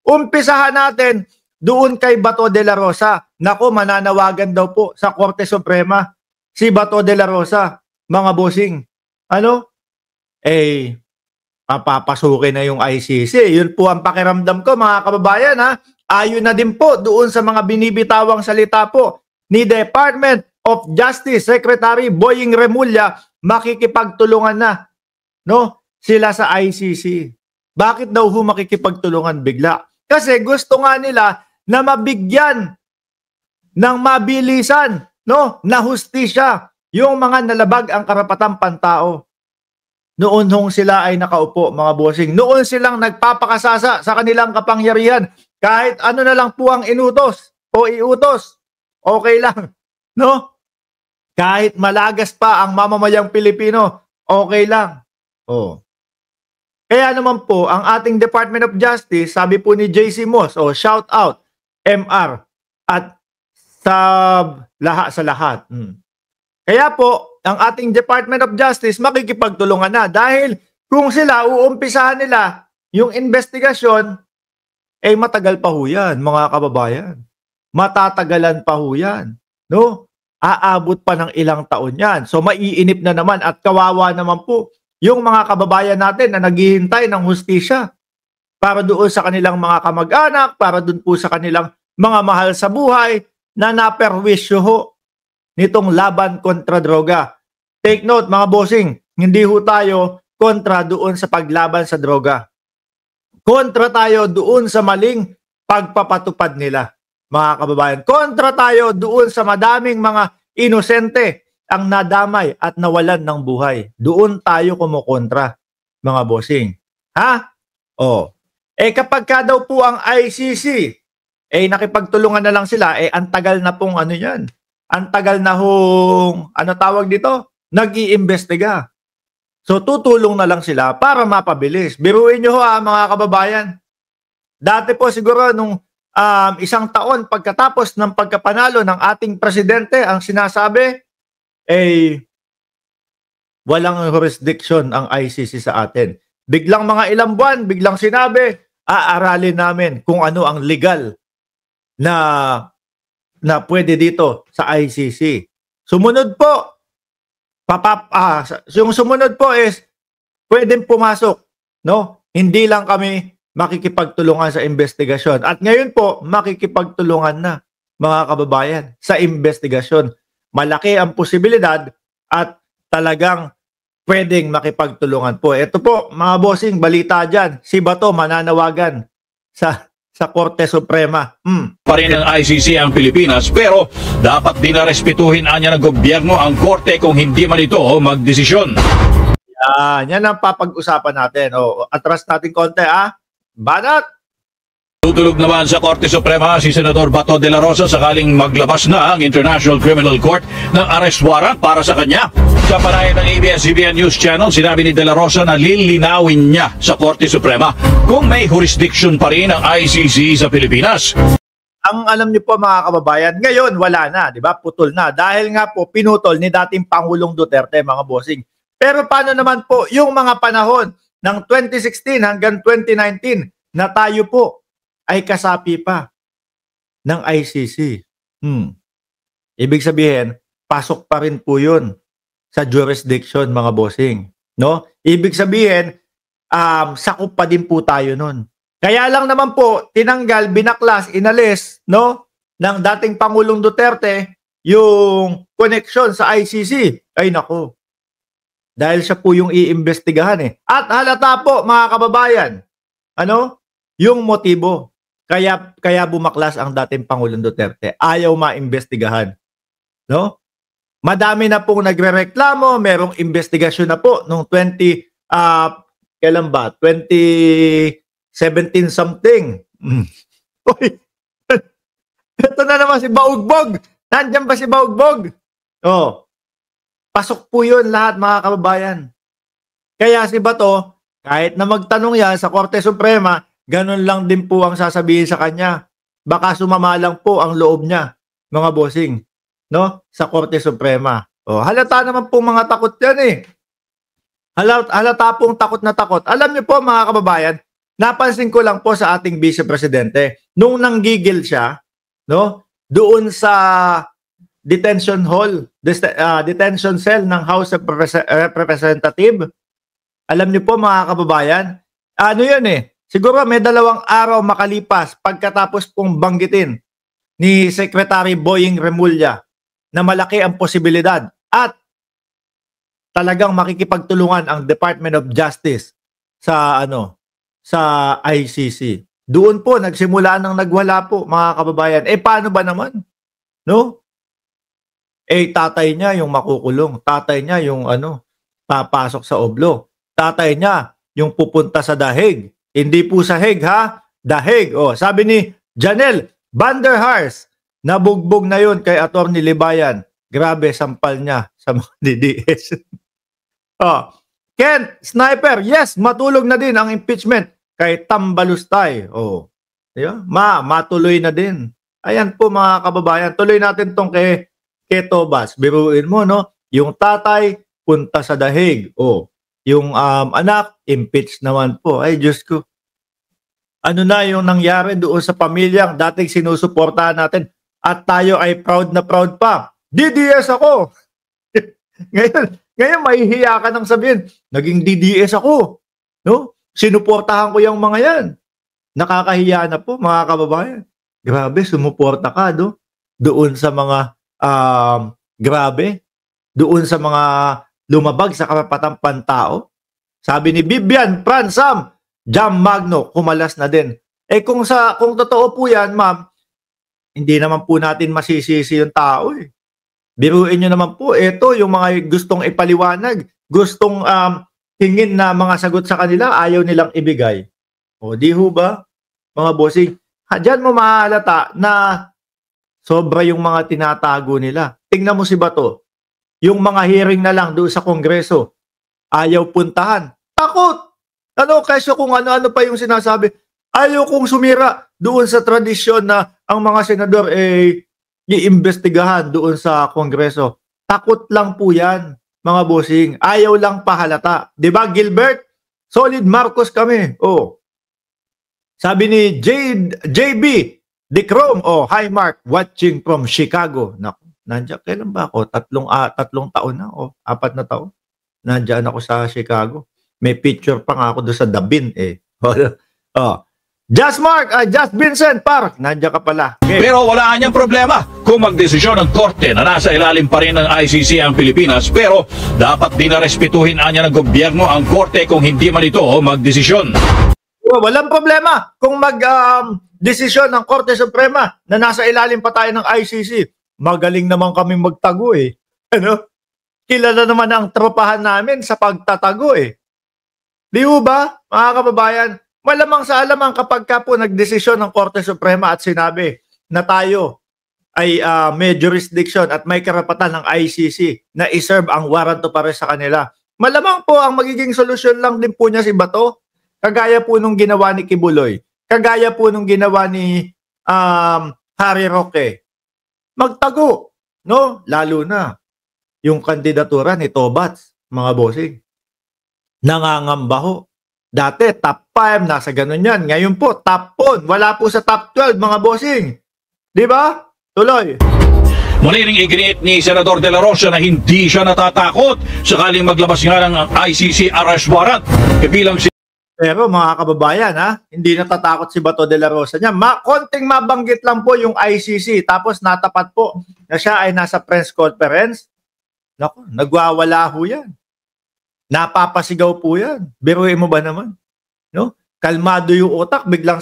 Umpisahan natin doon kay Bato de la Rosa. Nako, mananawagan daw po sa Korte Suprema si Bato de la Rosa, mga bossing. Ano? Papapasukin na yung ICC. Yun po ang pakiramdam ko, mga kababayan, ha? Ayon na din po doon sa mga binibitawang salita po ni Department of Justice Secretary Boying Remulla, makikipagtulungan na, no, sila sa ICC. Bakit daw makikipagtulungan bigla? Kasi gusto nga nila na mabigyan ng mabilisan, no, na hustisya yung mga nalabag ang karapatang pantao. Noon sila ay nakaupo, mga bossing. Noon silang nagpapakasasa sa kanilang kapangyarihan. Kahit ano na lang po ang inutos o iutos, okay lang, no? Kahit malagas pa ang mamamayang Pilipino, okay lang. Oh. Kaya naman po, ang ating Department of Justice, sabi po ni JC Moss, shout out, MR, at sa lahat. Kaya po, ang ating Department of Justice makikipagtulungan na dahil kung sila uumpisahan nila yung investigasyon, matagal pa ho yan, mga kababayan. Matatagalan pa ho yan. No? Aabot pa ng ilang taon yan. So maiinip na naman at kawawa naman po yung mga kababayan natin na naghihintay ng hustisya para doon sa kanilang mga kamag-anak, para doon po sa kanilang mga mahal sa buhay na naperwisyo ho nitong laban kontra droga. Take note, mga bossing, hindi ho tayo kontra doon sa paglaban sa droga. Kontra tayo doon sa maling pagpapatupad nila, mga kababayan. Kontra tayo doon sa madaming mga inosente ang nadamay at nawalan ng buhay. Doon tayo kumukontra, mga bossing. Ha? Kapag ka daw po ang ICC, nakipagtulungan na lang sila, ang tagal na pong ano yan. Ang tagal na hong, ano tawag dito? Nag-iimbestiga. So tutulong na lang sila para mapabilis. Biruin nyo ho mga kababayan. Dati po siguro nung isang taon pagkatapos ng pagkapanalo ng ating presidente, ang sinasabi, walang jurisdiction ang ICC sa atin. Biglang mga ilang buwan, biglang sinabi, aaralin namin kung ano ang legal na pwede dito sa ICC. Sumunod po, yung sumunod po is pwedeng pumasok, no? Hindi lang kami makikipagtulungan sa investigasyon. At ngayon po, makikipagtulungan na, mga kababayan, sa investigasyon. Malaki ang posibilidad at talagang pwedeng makipagtulungan po. Ito po, mga bossing, balita dyan. Si Bato mananawagan sa Korte Suprema. Pa rin ng ICC ang Pilipinas, pero dapat din na respetuhin anya ng gobyerno ang korte kung hindi man ito magdesisyon. Yan ang papag-usapan natin. Atras natin konti, Banat! Tutulog naman sa Korte Suprema si Senador Bato de la Rosa sakaling maglabas na ang International Criminal Court ng arrest warrant para sa kanya. Sa panayan ng ABS-CBN News Channel, sinabi ni de la Rosa na lilinawin niya sa Korte Suprema kung may jurisdiction pa rin ang ICC sa Pilipinas. Ang alam niyo po, mga kababayan, ngayon wala na, di ba? Putol na. Dahil nga po pinutol ni dating Pangulong Duterte, mga bossing. Pero paano naman po yung mga panahon ng 2016 hanggang 2019 na tayo po ay kasapi pa ng ICC. Ibig sabihin, pasok pa rin po yun sa jurisdiction, mga bossing. No? Ibig sabihin, sakop pa din po tayo nun. Kaya lang naman po, tinanggal, binaklas, inalis, no, ng dating Pangulong Duterte yung connection sa ICC. Ay nako. Dahil siya po yung iimbestigahan At halata po, mga kababayan, yung motibo. Kaya bumaklas ang dating Pangulong Duterte. Ayaw maimbestigahan. No? Madami na pong nagrereklamo, merong investigasyon na po nung 2017 something. Uy, ito na naman si Baugbog. Nandiyan ba si Baugbog? Pasok po yun lahat, mga kababayan. Kaya si Bato, kahit na magtanong yan sa Korte Suprema, ganun lang din po ang sasabihin sa kanya. Baka sumama lang po ang loob niya, mga bossing, no? Sa Korte Suprema. Halata naman po mga takot yan Halata pong takot na takot. Alam niyo po, mga kababayan, napansin ko lang po sa ating Vice Presidente, nung nanggigil siya, no, doon sa detention hall, detention cell ng House of Representative. Alam niyo po mga kababayan, ano yun siguro may 2 araw makalipas pagkatapos pong banggitin ni Secretary Boying Remulla na malaki ang posibilidad at talagang makikipagtulungan ang Department of Justice sa sa ICC. Doon po nagsimula nang nagwala po mga kababayan. Paano ba naman? No? Tatay niya yung makukulong, tatay niya yung papasok sa oblo. Tatay niya yung pupunta sa dahig. Hindi po sa Hague ha, dahig. Sabi ni Janelle Van der Hars, nabugbog na yun kay Atty. Libayan. Grabe sampal niya sa mga DDS. Ken Sniper, yes, matulog na din ang impeachment kay Tambalustay. Diba? Matuloy na din. Ayan po mga kababayan, tuloy natin tong kay Tobas. Biruin mo, no? Yung tatay, punta sa dahig. Yung anak, impeach naman po. Ay, Diyos ko. Ano na yung nangyari doon sa pamilyang dating sinusuportahan natin at tayo ay proud na proud pa. DDS ako! ngayon mahihiya ka nang sabihin, naging DDS ako. No? Sinuportahan ko yung mga yan. Nakakahiya na po, mga kababayan. Grabe, sumuporta ka, no? Doon sa mga grabe, doon sa mga lumabag sa karapatang pantao. Sabi ni Vivian Pransam, Jam Magno, kumalas na din. Kung totoo po yan, ma'am, hindi naman po natin masisisi yung tao Biruin nyo naman po, ito yung mga gustong ipaliwanag, gustong hingin na mga sagot sa kanila, ayaw nilang ibigay. Di ho ba, mga bossing? Diyan mo mahalata na sobra yung mga tinatago nila. Tingnan mo si Bato. Yung mga hearing na lang doon sa Kongreso, ayaw puntahan. Takot! Kasi kung ano-ano pa yung sinasabi, ayaw kong sumira doon sa tradisyon na ang mga senador iimbestigahan doon sa Kongreso. Takot lang po yan, mga bossing. Ayaw lang pahalata. Diba, Gilbert? Solid Marcos kami. Sabi ni JB De Chrome, hi Mark, watching from Chicago. Naku, nandiyan, kailan ba ako? Tatlong taon na, 4 na taon. Nandiyan ako sa Chicago. May picture pa nga ako doon sa Dabin, Just Mark, Just Vincent Park, nandiyan ka pala. Okay. Pero wala niyang problema kung magdesisyon ng korte na nasa ilalim pa rin ng ICC ang Pilipinas, pero dapat din na respetuhin niya ng gobyerno ang korte kung hindi man ito magdesisyon. Walang problema kung desisyon ng Korte Suprema na nasa ilalim pa tayo ng ICC. Magaling naman kaming magtago Kilala naman ang tropahan namin sa pagtatago Di ba, mga kababayan? Malamang sa alamang kapag ka po nagdesisyon ng Korte Suprema at sinabi na tayo ay may jurisdiction at may karapatan ng ICC na iserve ang warrant of arrest sa kanila. Malamang po ang magiging solusyon lang din po niya si Bato. Kagaya po nung ginawa ni Kibuloy. Kagaya po nung ginawa ni Harry Roque. Magtago, no? Lalo na yung kandidatura ni Tobats, mga bossing. Nangangamba ho. Dati top 5, nasa ganun yan. Ngayon po, top 10. Wala po sa top 12, mga bossing. Di ba? Tuloy. Muli ring iginiit ni Senador De La Rosa na hindi siya natatakot sakaling maglabas nga ng ICC arrest warrant. Bilang Pero mga kababayan, hindi natatakot si Bato de la Rosa niya. Konting mabanggit lang po yung ICC, tapos natapat po na siya ay nasa press conference. Naku, nagwawala ho yan. Napapasigaw po yan. Biruin mo ba naman? No? Kalmado yung utak, biglang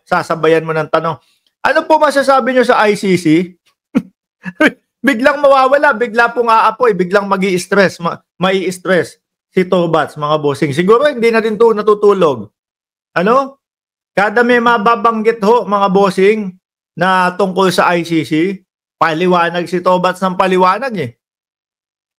sasabayan mo ng tanong. Ano po masasabi nyo sa ICC? Biglang mawawala, bigla pong aapoy, biglang magi-stress, mai-stress. Si Tobats, mga bossing. Siguro hindi na rin to natutulog. Kada may mababanggit ho, mga bossing, na tungkol sa ICC, paliwanag si Tobats ng paliwanag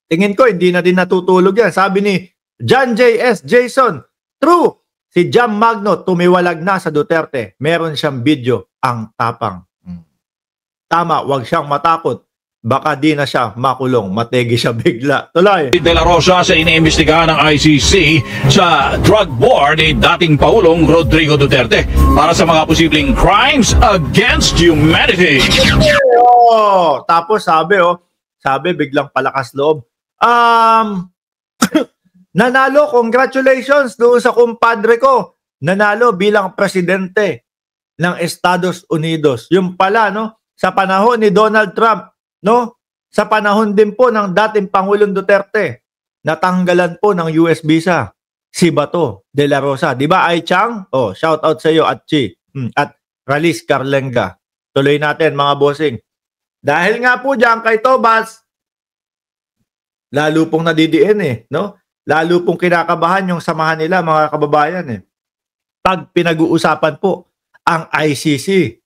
Tingin ko, hindi na din natutulog yan. Sabi ni John J.S. Jason, true, si Jam Magno tumiwalag na sa Duterte. Meron siyang video, ang tapang. Tama, wag siyang matakot. baka di na siya makulong, mategi siya bigla. Tuloy. De La Rosa sa iniimbestigahan ng ICC sa drug war ni dating Pangulong Rodrigo Duterte para sa mga posibleng crimes against humanity. Oh, tapos sabi biglang palakas loob. Nanalo, congratulations doon sa kumpadre ko. Nanalo bilang presidente ng Estados Unidos. Yung pala, no, sa panahon ni Donald Trump, no, sa panahon din po ng dating Pangulong Duterte, natanggalan po ng US visa si Bato de la Rosa. Di ba, Ai Chang? Oh, shout out sa iyo at Chi. At Ralis Carlenga. Tuloy natin, mga bossing. Dahil nga po diyan kay Tobas, lalo pong nadidiin no? Lalo pong kinakabahan yung samahan nila, mga kababayan Pag pinag-uusapan po ang ICC.